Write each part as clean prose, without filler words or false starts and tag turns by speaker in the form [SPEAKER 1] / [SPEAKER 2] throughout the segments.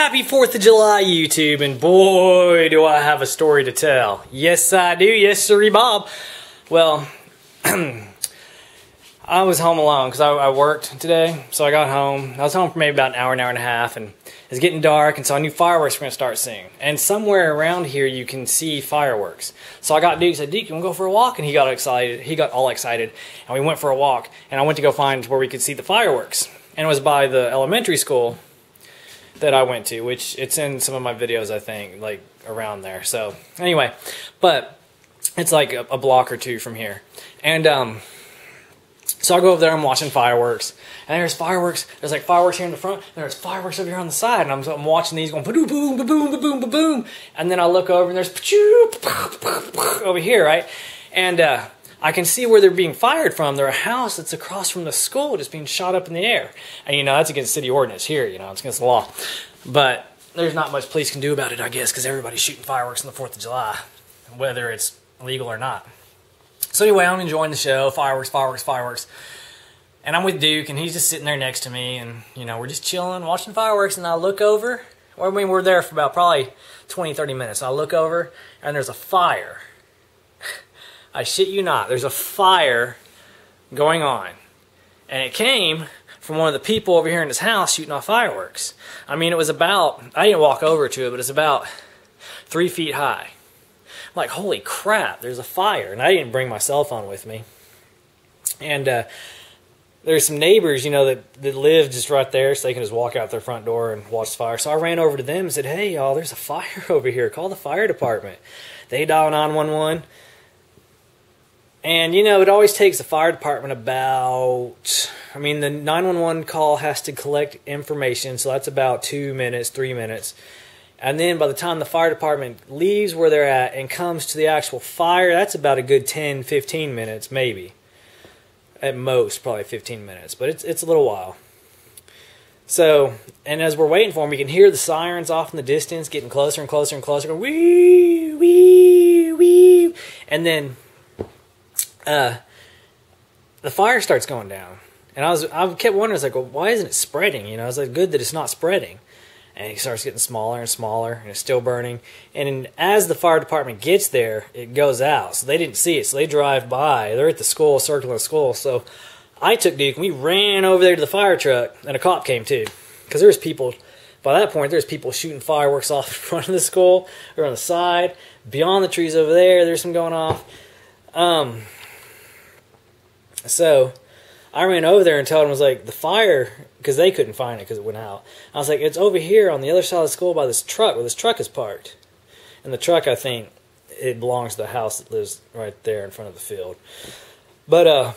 [SPEAKER 1] Happy 4th of July, YouTube, and boy, do I have a story to tell. Yes, I do. Yes, sirree, Bob. Well, I was home alone because I worked today, so I got home. I was home for maybe about an hour and a half, and it's getting dark, and so I knew fireworks were going to start seeing. And somewhere around here, you can see fireworks. So I got Duke, said, Duke, you want to go for a walk? And he got excited. He got all excited, and we went for a walk, and I went to go find where we could see the fireworks. And it was by the elementary school that I went to, which it's in some of my videos, I think, like around there. So anyway, but it's like a block or two from here. And so I go over there, I'm watching fireworks, and there's fireworks. There's like fireworks here in the front, and there's fireworks over here on the side, and I'm watching these going ba-boom, boom, ba-boom, ba-boom, ba-boom, and then I look over and there's over here, right? And I can see where they're being fired from. They're a house that's across from the school just being shot up in the air. And, you know, that's against city ordinance here, you know, it's against the law. But there's not much police can do about it, I guess, because everybody's shooting fireworks on the 4th of July, whether it's legal or not. So anyway, I'm enjoying the show, fireworks, fireworks, fireworks. And I'm with Duke, and he's just sitting there next to me, and, you know, we're just chilling, watching fireworks, and I look over. I mean, we're there for about probably 20, 30 minutes. And I look over, and there's a fire. I shit you not, there's a fire going on. And it came from one of the people over here in his house shooting off fireworks. I mean, it was about, I didn't walk over to it, but it's about 3 feet high. I'm like, holy crap, there's a fire. And I didn't bring my cell phone with me. And there's some neighbors, you know, that live just right there, so they can just walk out their front door and watch the fire. So I ran over to them and said, hey, y'all, there's a fire over here. Call the fire department. They dial 911. And, you know, it always takes the fire department about, I mean, the 911 call has to collect information, so that's about 2 minutes, 3 minutes. And then by the time the fire department leaves where they're at and comes to the actual fire, that's about a good 10, 15 minutes, maybe. At most, probably 15 minutes, but it's a little while. So, and as we're waiting for them, we can hear the sirens off in the distance, getting closer and closer and closer, going, wee, wee, wee. And then the fire starts going down, and I kept wondering, I was like, well, why isn't it spreading? You know, I was like, good that it's not spreading. And it starts getting smaller and smaller, and it's still burning. And as the fire department gets there, it goes out. So they didn't see it, so they drive by. They're at the school, circling the school. So I took Duke, and we ran over there to the fire truck, and a cop came too, because there's people. By that point, there's people shooting fireworks off in front of the school or on the side. Beyond the trees over there, there's some going off. So I ran over there and told them, I was like, the fire, because they couldn't find it because it went out. I was like, it's over here on the other side of the school by this truck where this truck is parked. And the truck, I think, it belongs to the house that lives right there in front of the field. But,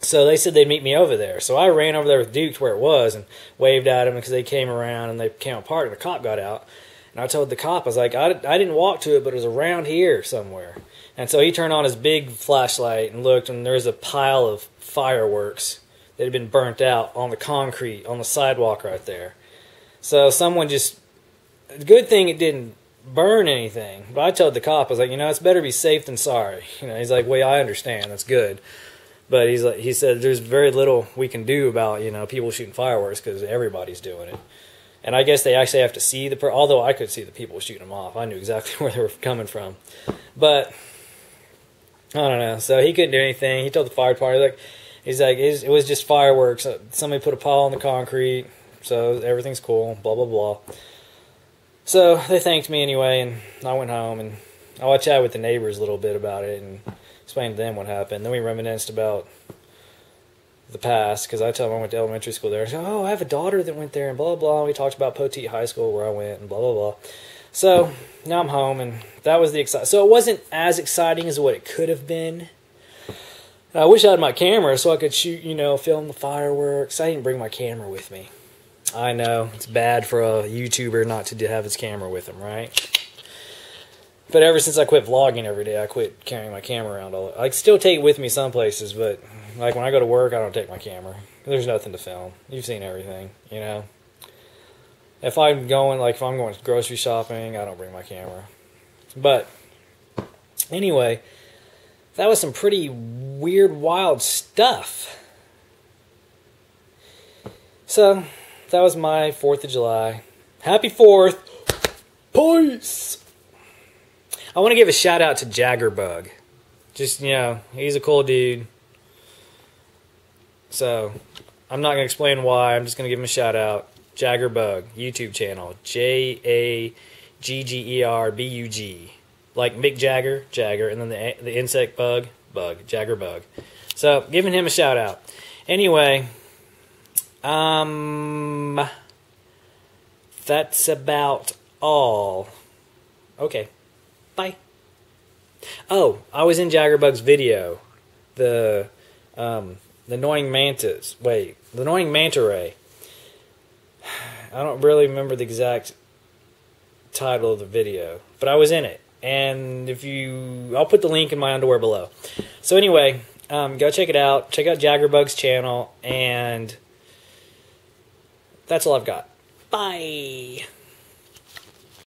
[SPEAKER 1] so they said they'd meet me over there. So I ran over there with Duke to where it was and waved at them because they came around and they came apart and the cop got out. And I told the cop, I was like, I didn't walk to it, but it was around here somewhere. And so he turned on his big flashlight and looked, and there's a pile of fireworks that had been burnt out on the concrete, on the sidewalk right there. So someone just, good thing it didn't burn anything. But I told the cop, I was like, you know, it's better be safe than sorry. You know, he's like, well, I understand, that's good. But he's like, he said there's very little we can do about, you know, people shooting fireworks because everybody's doing it. And I guess they actually have to see the although I could see the people shooting them off. I knew exactly where they were coming from. But I don't know. So he couldn't do anything. He told the fire department, he's like, it was just fireworks. Somebody put a pile on the concrete, so everything's cool, blah, blah, blah. So they thanked me anyway, and I went home, and I chatted with the neighbors a little bit about it and explained to them what happened. Then we reminisced about the past, because I told them I went to elementary school there. I said, oh, I have a daughter that went there, and blah, blah, blah. We talked about Poteet High School where I went, and blah, blah, blah. So now I'm home, and that was the exciting. So it wasn't as exciting as what it could have been. I wish I had my camera so I could shoot, you know, film the fireworks. I didn't bring my camera with me. I know, it's bad for a YouTuber not to have his camera with him, right? But ever since I quit vlogging every day, I quit carrying my camera around. I still take it with me some places, but like when I go to work, I don't take my camera. There's nothing to film. You've seen everything, you know. If I'm going, like if I'm going grocery shopping, I don't bring my camera. But anyway, that was some pretty weird, wild stuff. So that was my 4th of July. Happy 4th. Peace. I want to give a shout out to Jaggerbug. Just, you know, he's a cool dude. So, I'm not going to explain why. I'm just going to give him a shout out. Jaggerbug, YouTube channel. Jaggerbug. Like Mick Jagger, Jagger, and then the insect bug, Jaggerbug. So, giving him a shout out. Anyway, that's about all. Okay, bye. Oh, I was in Jaggerbug's video. The annoying mantas. Wait, the annoying manta ray. I don't really remember the exact title of the video, but I was in it. And I'll put the link in my underwear below. So anyway, go check it out. Check out Jaggerbug's channel, and that's all I've got. Bye.